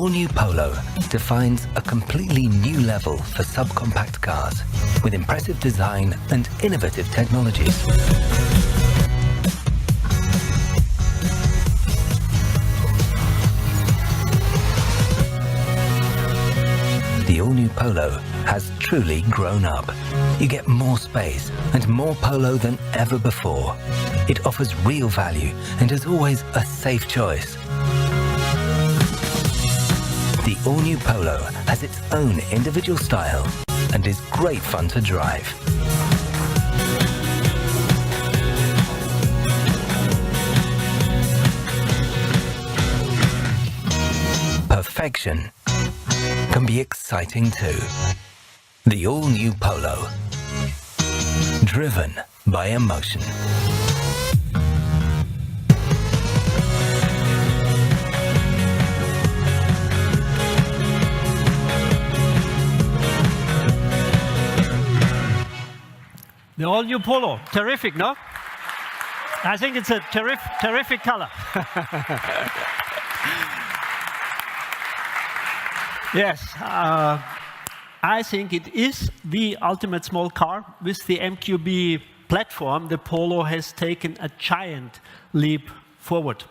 all-new Polo defines a completely new level for subcompact cars with impressive design and innovative technologies. The all-new Polo has truly grown up. You get more space and more Polo than ever before. It offers real value and is always a safe choice. The all-new Polo has its own individual style and is great fun to drive. Perfection can be exciting too. The all-new Polo, driven by emotion. The all-new Polo, terrific, no? I think it's a terrific color. Yes, I think it is the ultimate small car. With the MQB platform, the Polo has taken a giant leap forward.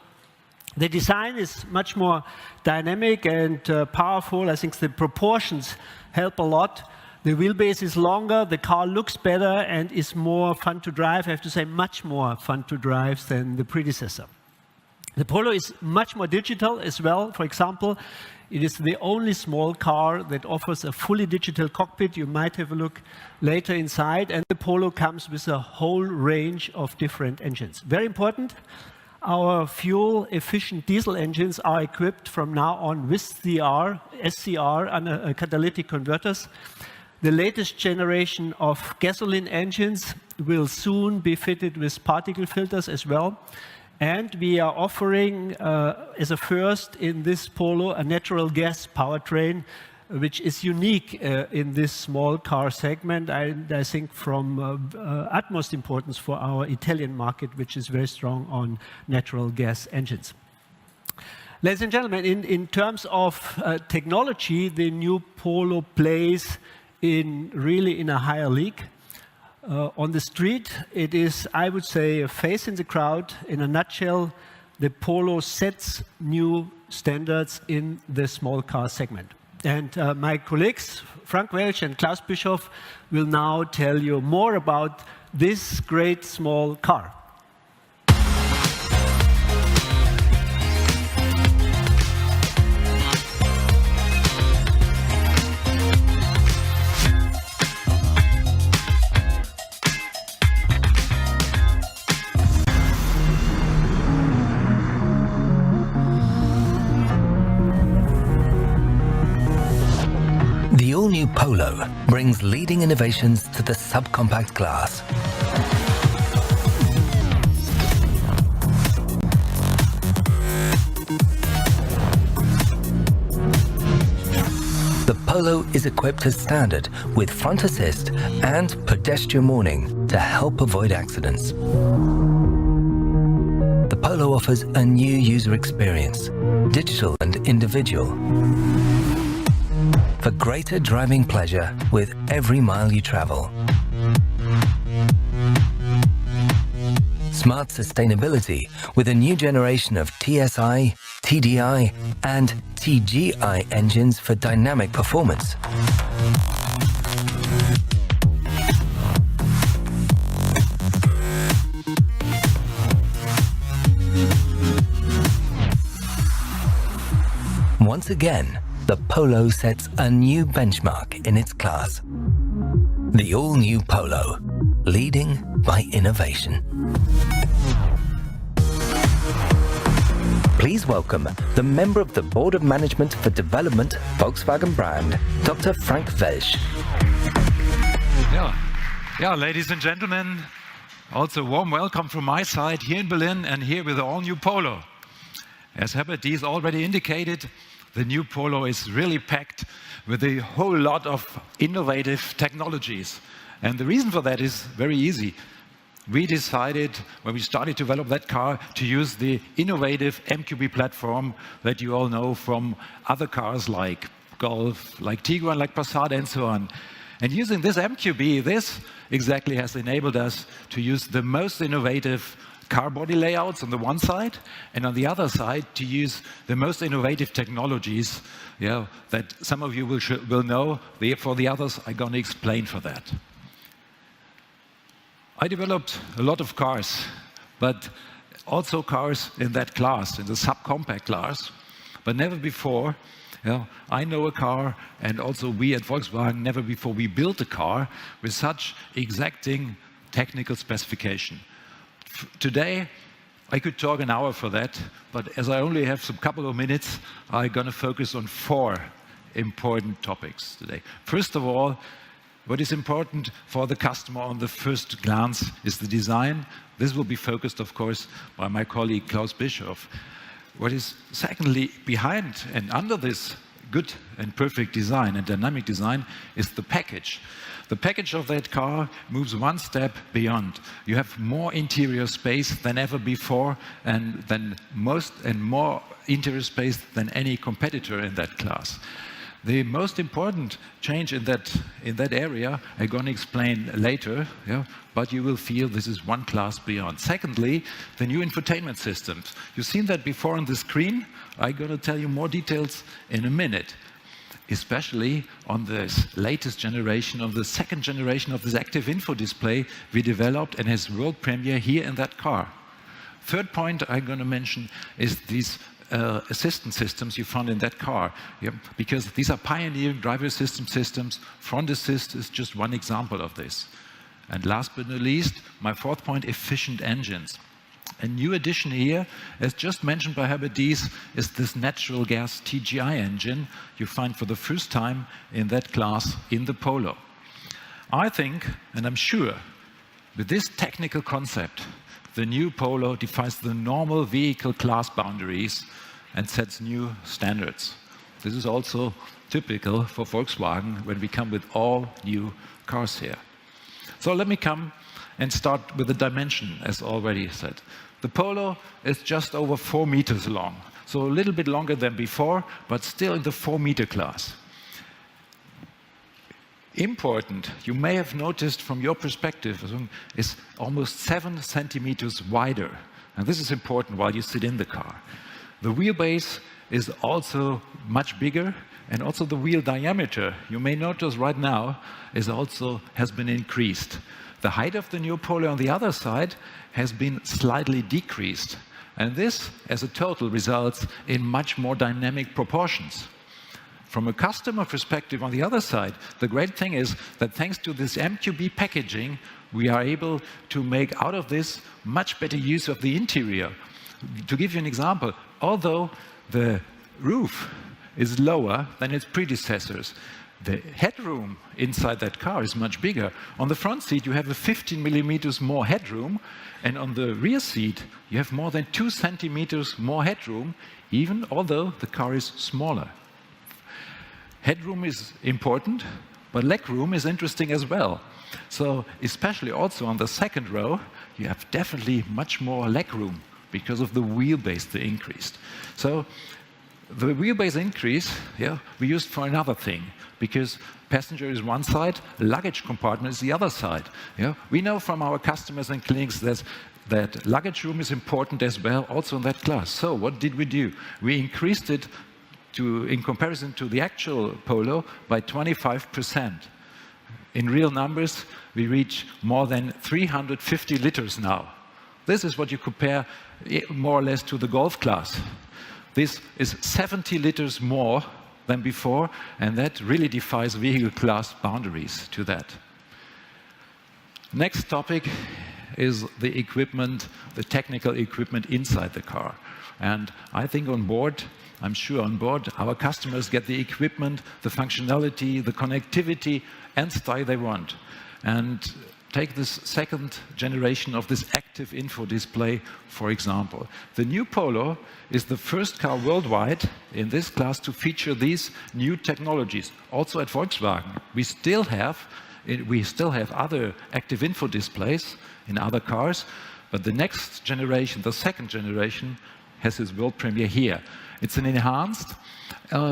The design is much more dynamic and powerful. I think the proportions help a lot. The wheelbase is longer, the car looks better and is more fun to drive. I have to say, much more fun to drive than the predecessor. The Polo is much more digital as well. For example, it is the only small car that offers a fully digital cockpit. You might have a look later inside. And the Polo comes with a whole range of different engines. Very important, our fuel-efficient diesel engines are equipped from now on with SCR, and catalytic converters. The latest generation of gasoline engines will soon be fitted with particle filters as well. And we are offering, as a first in this Polo, a natural gas powertrain, which is unique in this small car segment, and I think from utmost importance for our Italian market, which is very strong on natural gas engines. Ladies and gentlemen, in terms of technology, the new Polo plays really in a higher league. On the street, it is, I would say, a face in the crowd. In a nutshell, the Polo sets new standards in the small car segment. And my colleagues, Frank Welch and Klaus Bischoff, will now tell you more about this great small car. The all-new Polo brings leading innovations to the subcompact class. The Polo is equipped as standard with front assist and pedestrian warning to help avoid accidents. The Polo offers a new user experience, digital and individual, for greater driving pleasure with every mile you travel. Smart sustainability with a new generation of TSI, TDI and TGI engines for dynamic performance. Once again, the Polo sets a new benchmark in its class. The all-new Polo, leading by innovation. Please welcome the member of the Board of Management for Development, Volkswagen brand, Dr. Frank Welch. Yeah, ladies and gentlemen, also a warm welcome from my side here in Berlin and here with the all-new Polo. As Herbert Dies already indicated, the new Polo is really packed with a whole lot of innovative technologies. And the reason for that is very easy. we decided, when we started to develop that car, to use the innovative MQB platform that you all know from other cars like Golf, like Tiguan, like Passat, and so on. And using this MQB, this exactly has enabled us to use the most innovative car body layouts on the one side, and on the other side, to use the most innovative technologies that some of you will know. For the others, I'm going to explain for that. I developed a lot of cars, but also cars in that class, in the subcompact class, but never before. I know a car, and also we at Volkswagen, never before we built a car with such exacting technical specification. Today, I could talk an hour for that, but as I only have some couple of minutes, I'm going to focus on 4 important topics today. First of all, what is important for the customer on the first glance is the design. This will be focused, of course, by my colleague Klaus Bischoff. What is secondly behind and under this good and perfect design and dynamic design is the package. The package of that car moves one step beyond. You have more interior space than ever before, and more interior space than any competitor in that class. The most important change in that area, I'm going to explain later, but you will feel this is one class beyond. Secondly, the new infotainment systems. You've seen that before on the screen. I'm going to tell you more details in a minute, especially on this latest generation, on the second generation of this active info display we developed and has world premiere here in that car. Third point I'm going to mention is these assistance systems you found in that car, because these are pioneering driver assistance systems. Front assist is just one example of this. And last but not least, my fourth point, efficient engines. A new addition here, as just mentioned by Herbert Diess, is this natural gas TGI engine you find for the first time in that class in the Polo. I think, and I'm sure, with this technical concept, the new Polo defies the normal vehicle class boundaries and sets new standards. This is also typical for Volkswagen when we come with all new cars here. So let me come and start with the dimension, as already said. The Polo is just over 4 meters long, so a little bit longer than before, but still in the 4-meter class. Important, you may have noticed from your perspective, is almost 7 centimeters wider. And this is important while you sit in the car. The wheelbase is also much bigger, and also the wheel diameter, you may notice right now, has been increased. The height of the new Polo on the other side has been slightly decreased. And this, as a total, results in much more dynamic proportions. From a customer perspective on the other side, the great thing is that thanks to this MQB packaging, we are able to make out of this much better use of the interior. To give you an example, although the roof is lower than its predecessors, the headroom inside that car is much bigger. On the front seat, you have a 15 millimeters more headroom, and on the rear seat, you have more than 2 centimeters more headroom, even although the car is smaller. Headroom is important, but legroom is interesting as well. So especially also on the second row, you have definitely much more legroom because of the wheelbase they increased. So the wheelbase increase, we used for another thing, because passenger is one side, luggage compartment is the other side. We know from our customers and clinics that luggage room is important as well, also in that class. So what did we do? We increased it in comparison to the actual Polo by 25%. In real numbers, we reach more than 350 liters now. This is what you compare more or less to the Golf class. This is 70 liters more than before, and that really defies vehicle class boundaries to that. Next topic is the equipment, the technical equipment inside the car. And I think I'm sure on board, our customers get the equipment, the functionality, the connectivity, and style they want. And take this second generation of this active info display, for example. The new Polo is the first car worldwide in this class to feature these new technologies. Also at Volkswagen, we still have We still have other active info displays in other cars, but the next generation, the second generation, has its world premiere here. It's an enhanced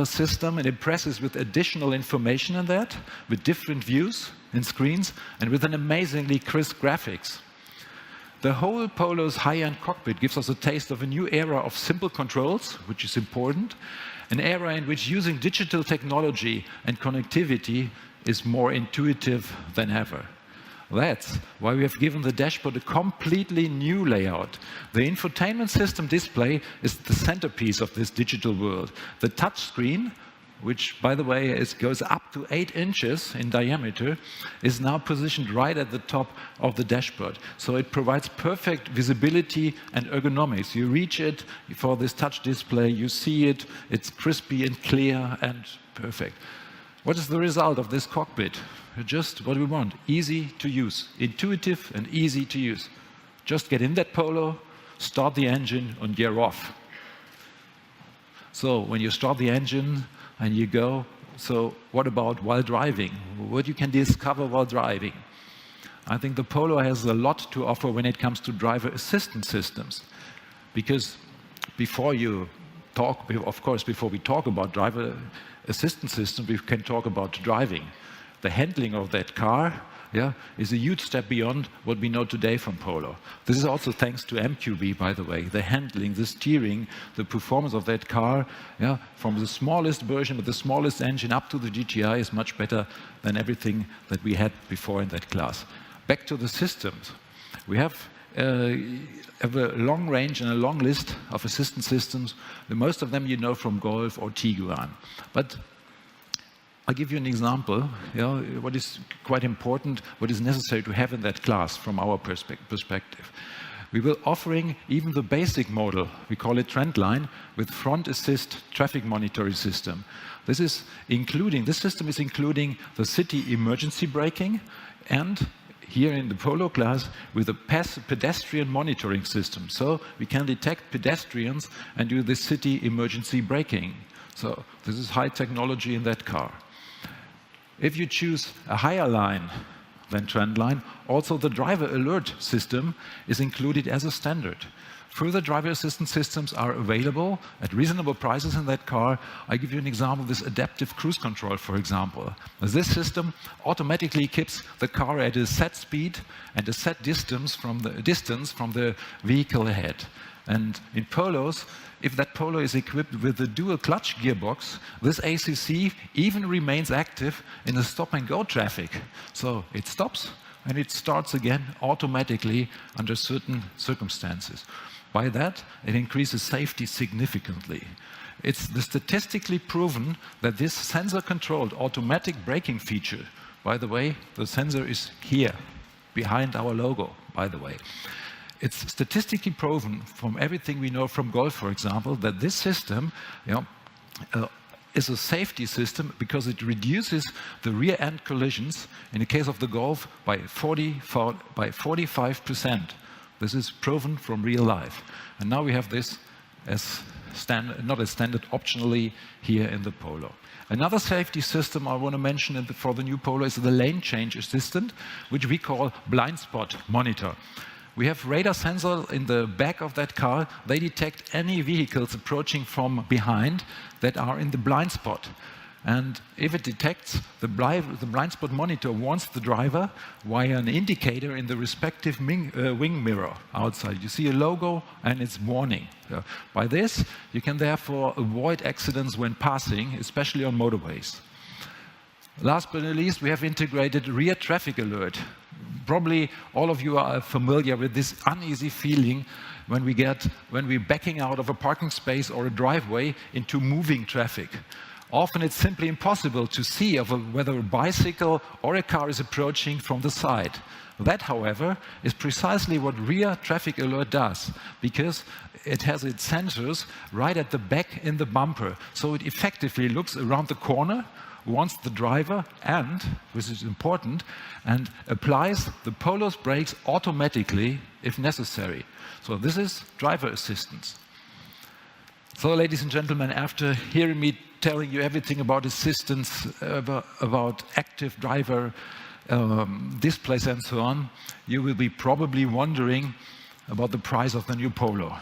system, and impresses with additional information in that, with different views and screens, and with an amazingly crisp graphics. The whole Polo's high-end cockpit gives us a taste of a new era of simple controls, which is important, an era in which using digital technology and connectivity is more intuitive than ever. That's why we have given the dashboard a completely new layout. The infotainment system display is the centerpiece of this digital world. The touch screen, which, by the way, goes up to 8 inches in diameter, is now positioned right at the top of the dashboard. So it provides perfect visibility and ergonomics. You reach it for this touch display, you see it, it's crispy and clear and perfect. What is the result of this cockpit? Just what we want, easy to use, intuitive and easy to use. Just get in that Polo, start the engine and gear off. So when you start the engine and you go, so what about while driving? What you can discover while driving? I think the Polo has a lot to offer when it comes to driver assistance systems. Because before you talk, of course, before we talk about driver assistance system, we can talk about driving. The handling of that car is a huge step beyond what we know today from Polo. This is also thanks to MQB, by the way. The handling, the steering, the performance of that car, from the smallest version with the smallest engine up to the GTI is much better than everything that we had before in that class. Back to the systems. We have a long range and a long list of assistance systems. Most of them you know from Golf or Tiguan. But I'll give you an example, what is quite important, what is necessary to have in that class from our perspective. We will offering even the basic model, we call it Trendline, with front assist traffic monitoring system. This system is including the city emergency braking, and here in the Polo class with a pedestrian monitoring system. So we can detect pedestrians and do the city emergency braking. So this is high technology in that car. If you choose a higher line than Trendline, also the driver alert system is included as a standard. Further driver assistance systems are available at reasonable prices in that car. I give you an example, this adaptive cruise control, for example. This system automatically keeps the car at a set speed and a set distance from the vehicle ahead. And in Polos, if that Polo is equipped with a dual clutch gearbox, this ACC even remains active in the stop-and-go traffic. So it stops and it starts again automatically under certain circumstances. By that, it increases safety significantly. It's statistically proven that this sensor-controlled automatic braking feature, by the way, the sensor is here, behind our logo, by the way. It's statistically proven from everything we know from Golf, for example, that this system is a safety system because it reduces the rear-end collisions in the case of the Golf by 45%. This is proven from real life. And now we have this as not as standard, optionally here in the Polo. Another safety system I want to mention for the new Polo is the lane change assistant, which we call blind spot monitor. We have radar sensors in the back of that car. They detect any vehicles approaching from behind that are in the blind spot. And if it detects, the blind spot monitor warns the driver via an indicator in the respective wing mirror outside. You see a logo and it's warning. By this, you can therefore avoid accidents when passing, especially on motorways. Last but not least, we have integrated rear traffic alert. Probably all of you are familiar with this uneasy feeling when we're backing out of a parking space or a driveway into moving traffic. Often it's simply impossible to see whether a bicycle or a car is approaching from the side. That, however, is precisely what rear traffic alert does, because it has its sensors right at the back in the bumper. So it effectively looks around the corner, warns the driver, and, which is important, and applies the Polo's brakes automatically if necessary. So this is driver assistance. So, ladies and gentlemen, after hearing me telling you everything about assistance, about active driver displays and so on, you will be probably wondering about the price of the new Polo.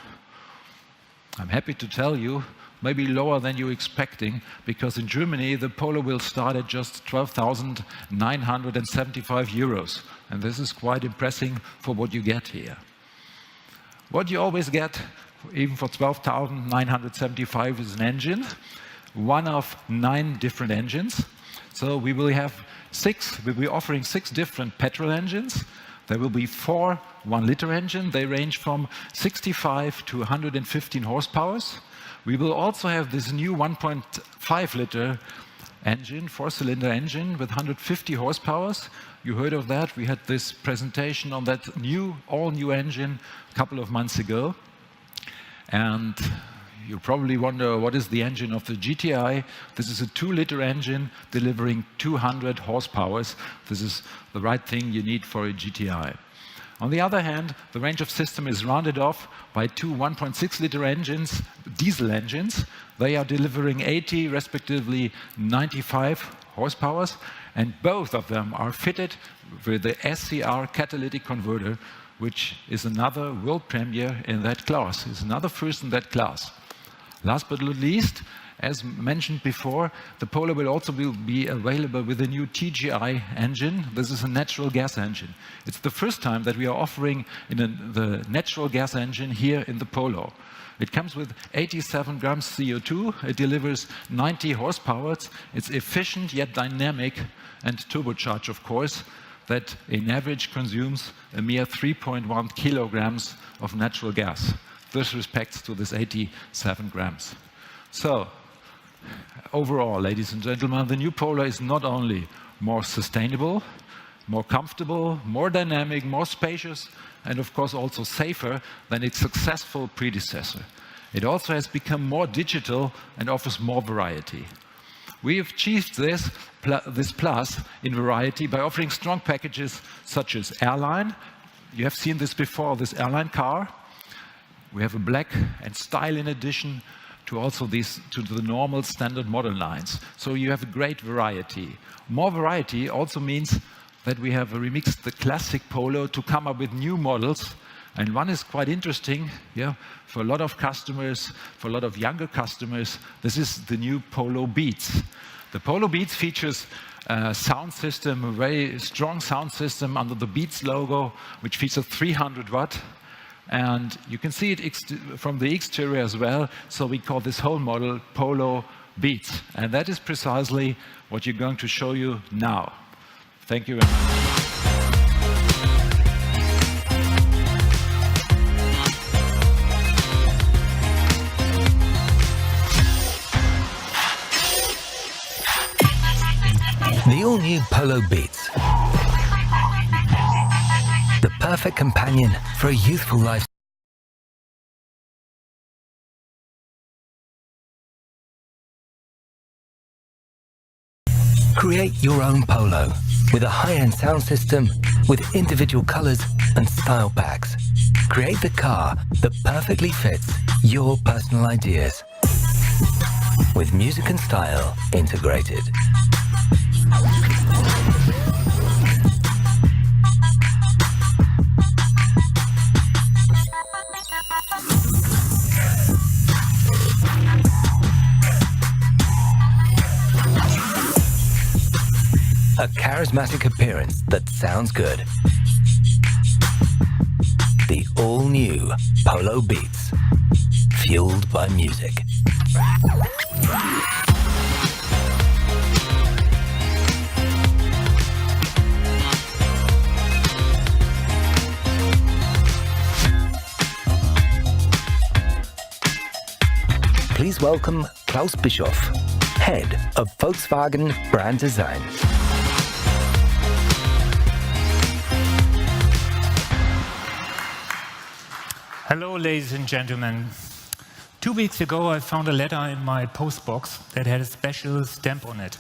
I'm happy to tell you, maybe lower than you're expecting, because in Germany the Polo will start at just 12,975 euros. And this is quite impressive for what you get here. What you always get, even for 12,975, is an engine, one of 9 different engines. So we will have we'll be offering 6 different petrol engines. There will be 4 1-liter engines. They range from 65 to 115 horsepower. We will also have this new 1.5-liter engine, 4-cylinder engine with 150 horsepower. You heard of that. We had this presentation on that all-new engine a couple of months ago. And you probably wonder, what is the engine of the GTI? This is a 2-liter engine delivering 200 horsepower. This is the right thing you need for a GTI. On the other hand, the range of system is rounded off by 2 1.6-liter engines, diesel engines. They are delivering 80, respectively 95 horsepower, and both of them are fitted with the SCR catalytic converter, which is another world premiere in that class. It's another first in that class. Last but not least, as mentioned before, the Polo will also be available with a new TGI engine. This is a natural gas engine. It's the first time that we are offering the natural gas engine here in the Polo. It comes with 87 grams CO2. It delivers 90 horsepower. It's efficient yet dynamic and turbocharged, of course, that in average consumes a mere 3.1 kilograms of natural gas. This respects to this 87 grams. So, overall, ladies and gentlemen, the new Polo is not only more sustainable, more comfortable, more dynamic, more spacious, and of course also safer than its successful predecessor. It also has become more digital and offers more variety. We have achieved this plus in variety by offering strong packages such as Airline. You have seen this before, this Airline car. We have a black and styling edition to also to the normal standard model lines. So you have a great variety. More variety also means that we have remixed the classic Polo to come up with new models. And one is quite interesting, for a lot of customers, for a lot of younger customers. This is the new Polo Beats. The Polo Beats features a sound system, a very strong sound system under the Beats logo, which features 300 watt. And you can see it from the exterior as well. So we call this whole model Polo Beats. And that is precisely what you're going to show you now. Thank you very much. The all-new Polo Beats. The perfect companion for a youthful life. Create your own Polo with a high-end sound system with individual colors and style packs. Create the car that perfectly fits your personal ideas with music and style integrated. A charismatic appearance that sounds good. The all-new Polo Beats, fueled by music. Please welcome Klaus Bischoff, head of Volkswagen brand design. Hello, ladies and gentlemen. 2 weeks ago, I found a letter in my postbox that had a special stamp on it.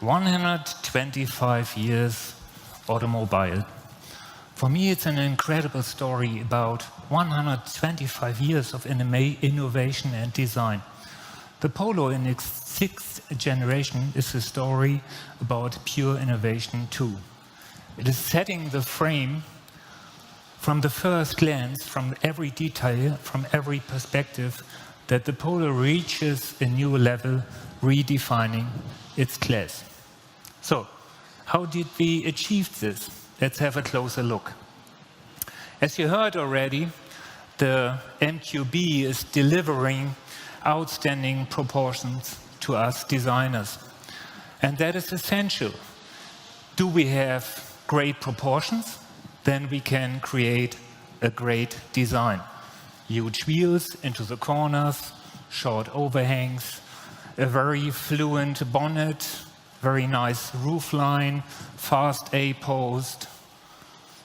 125 years automobile. For me, it's an incredible story about 125 years of innovation and design. The Polo in its 6th generation is a story about pure innovation too. It is setting the frame from the first glance, from every detail, from every perspective, that the Polo reaches a new level, redefining its class. So, how did we achieve this? Let's have a closer look. As you heard already, the MQB is delivering outstanding proportions to us designers. And that is essential. Do we have great proportions? Then we can create a great design. Huge wheels into the corners, short overhangs, a very fluent bonnet, very nice roofline, fast A-post,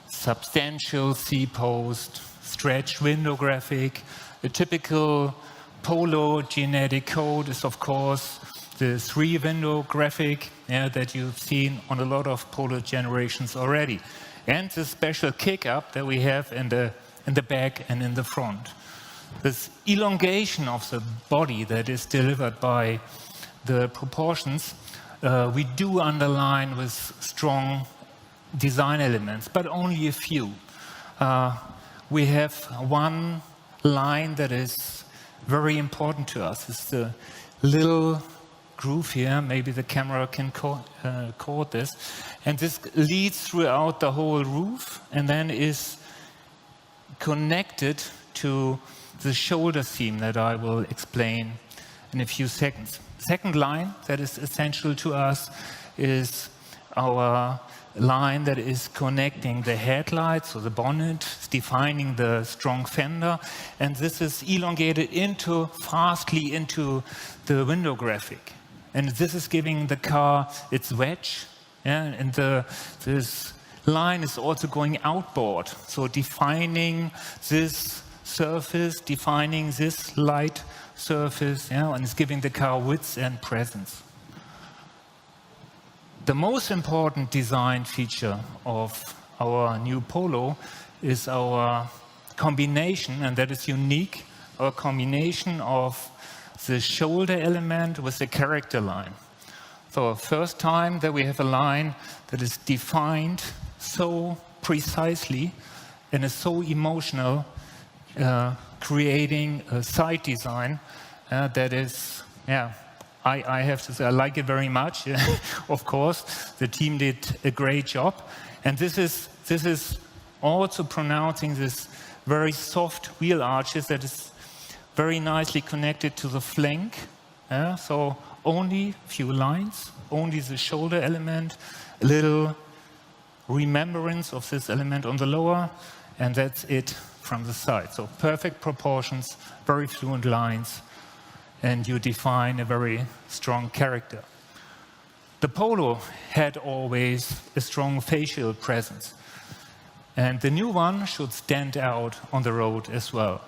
substantial C-post, stretch window graphic. A typical Polo genetic code is, of course, the 3-window graphic that you've seen on a lot of Polo generations already. And the special kick-up that we have in the back and in the front. This elongation of the body that is delivered by the proportions, we do underline with strong design elements, but only a few. We have one line that is very important to us. It's the little groove here. Maybe the camera can record this. And this leads throughout the whole roof and then is connected to the shoulder seam that I will explain in a few seconds. Second line that is essential to us is our line that is connecting the headlights, so the bonnet, defining the strong fender, and this is elongated fastly into the window graphic. And this is giving the car its wedge, and this line is also going outboard, so defining this surface, defining this light surface, and it's giving the car width and presence. The most important design feature of our new Polo is our combination, and that is unique, our combination of the shoulder element with the character line. So first time that we have a line that is defined so precisely and is so emotional, creating a side design that is, I have to say, I like it very much. Of course, the team did a great job. And this is also pronouncing this very soft wheel arches that is very nicely connected to the flank. So only few lines, only the shoulder element, a little remembrance of this element on the lower, and that's it from the side. So perfect proportions, very fluent lines, and you define a very strong character. The Polo had always a strong facial presence, and the new one should stand out on the road as well.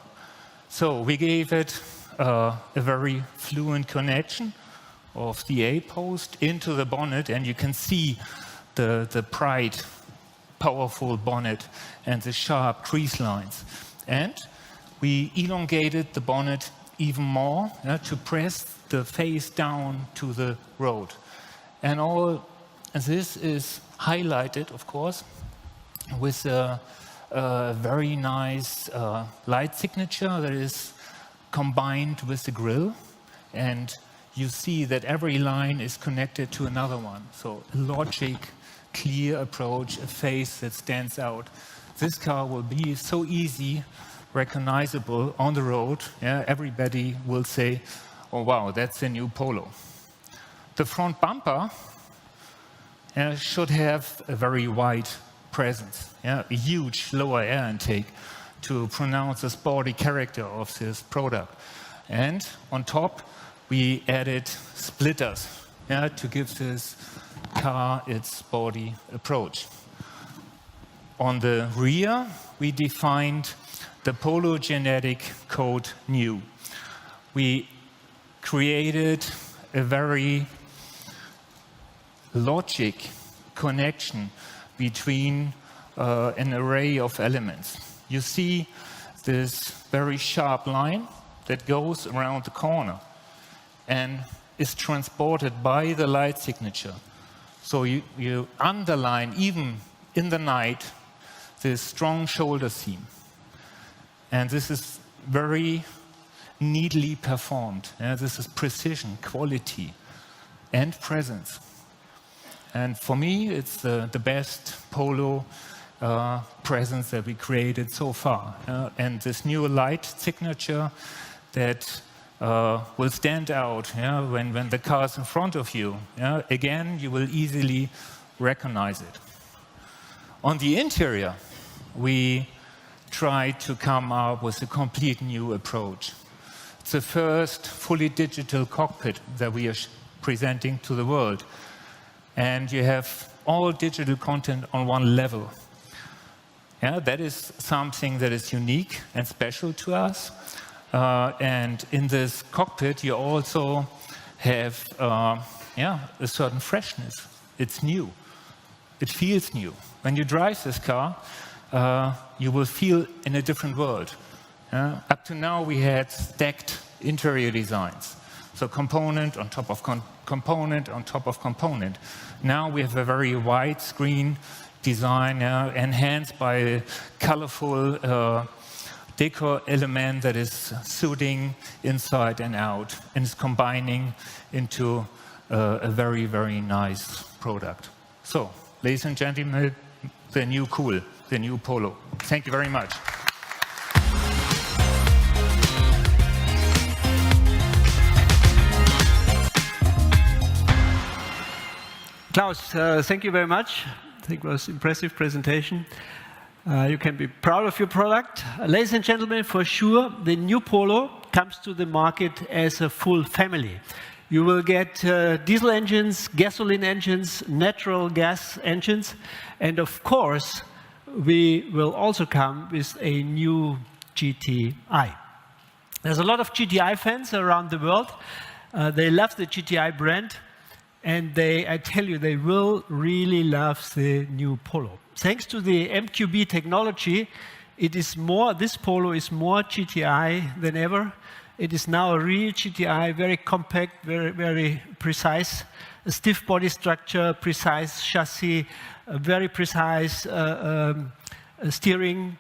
So we gave it a very fluent connection of the A-post into the bonnet, and you can see the bright, powerful bonnet and the sharp crease lines. And we elongated the bonnet even more to press the face down to the road. And all this is highlighted, of course, with a very nice light signature that is combined with the grille. And you see that every line is connected to another one. So a logic, clear approach, a face that stands out. This car will be so easy, recognizable on the road. Everybody will say, oh wow, that's a new Polo. The front bumper should have a very wide presence, a huge lower air intake to pronounce the sporty character of this product. And on top, we added splitters to give this car its sporty approach. On the rear, we defined the Polo genetic code new. We created a very logic connection between an array of elements. You see this very sharp line that goes around the corner and is transported by the light signature. So you underline, even in the night, this strong shoulder seam. And this is very neatly performed. This is precision, quality, and presence. And for me, it's the best Polo presence that we created so far. And this new light signature that will stand out when the car is in front of you. Again, you will easily recognize it. On the interior, we tried to come up with a complete new approach. It's the first fully digital cockpit that we are presenting to the world. And you have all digital content on one level. That is something that is unique and special to us. And in this cockpit, you also have a certain freshness. It's new. It feels new. When you drive this car, you will feel in a different world. Up to now, we had stacked interior designs. So component on top of component on top of component. Now we have a very wide screen design enhanced by a colorful decor element that is suiting inside and out and is combining into a very, very nice product. So, ladies and gentlemen, the new cool, the new Polo. Thank you very much. Klaus, thank you very much. I think it was an impressive presentation. You can be proud of your product. Ladies and gentlemen, for sure, the new Polo comes to the market as a full family. You will get diesel engines, gasoline engines, natural gas engines, and of course, we will also come with a new GTI. There's a lot of GTI fans around the world. They love the GTI brand. And I tell you, they will really love the new Polo. Thanks to the MQB technology, this Polo is more GTI than ever. It is now a real GTI, very compact, very, very precise, a stiff body structure, precise chassis, a very precise steering.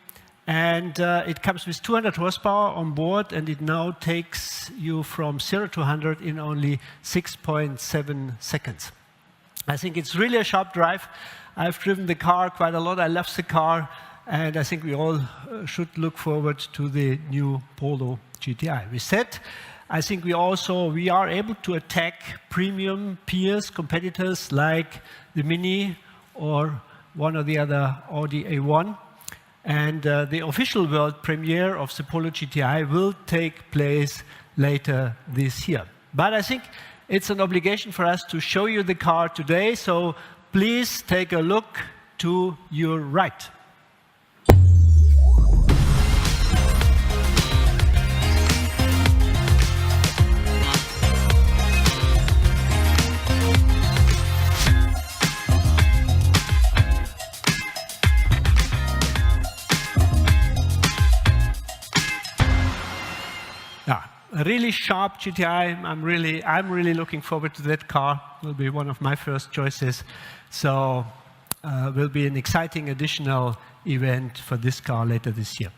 And it comes with 200 horsepower on board, and it now takes you from 0 to 100 in only 6.7 seconds. I think it's really a sharp drive. I've driven the car quite a lot. I love the car, and I think we all should look forward to the new Polo GTI. With that, I think we are able to attack premium peers, competitors like the Mini or one or the other Audi A1. And the official world premiere of the Polo GTI will take place later this year. But I think it's an obligation for us to show you the car today, so please take a look to your right. A really sharp GTI. I'm really looking forward to that car. It will be one of my first choices. So will be an exciting additional event for this car later this year.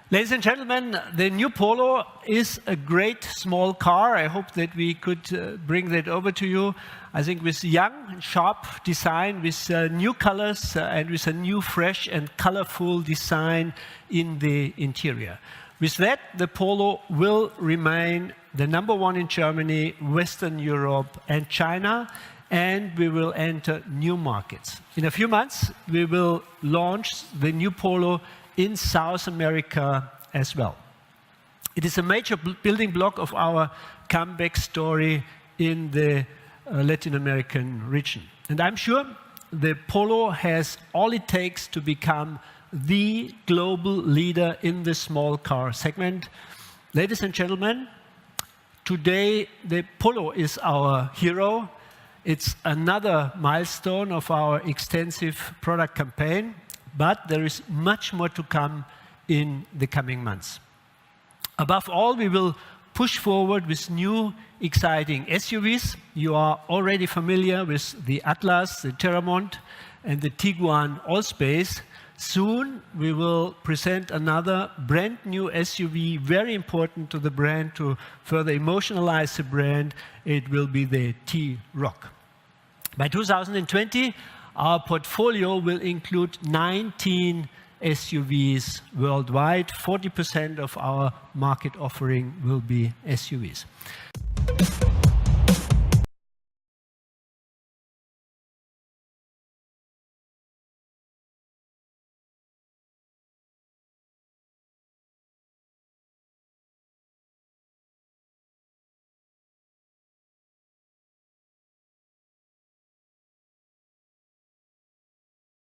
Ladies and gentlemen, the new Polo is a great small car. I hope that we could bring that over to you. I think with young, sharp design, with new colors, and with a new, fresh and colorful design in the interior. With that, the Polo will remain the #1 in Germany, Western Europe, and China, and we will enter new markets. In a few months, we will launch the new Polo in South America as well. It is a major building block of our comeback story in the Latin American region. And I'm sure the Polo has all it takes to become the global leader in the small car segment. Ladies and gentlemen, today the Polo is our hero, It's another milestone of our extensive product campaign, but there is much more to come in the coming months. Above all, we will push forward with new, exciting SUVs. You are already familiar with the Atlas, the Terramont, and the Tiguan Allspace. Soon, we will present another brand new SUV, very important to the brand, to further emotionalize the brand. It will be the T-Roc. By 2020, our portfolio will include 19 SUVs worldwide. 40% of our market offering will be SUVs.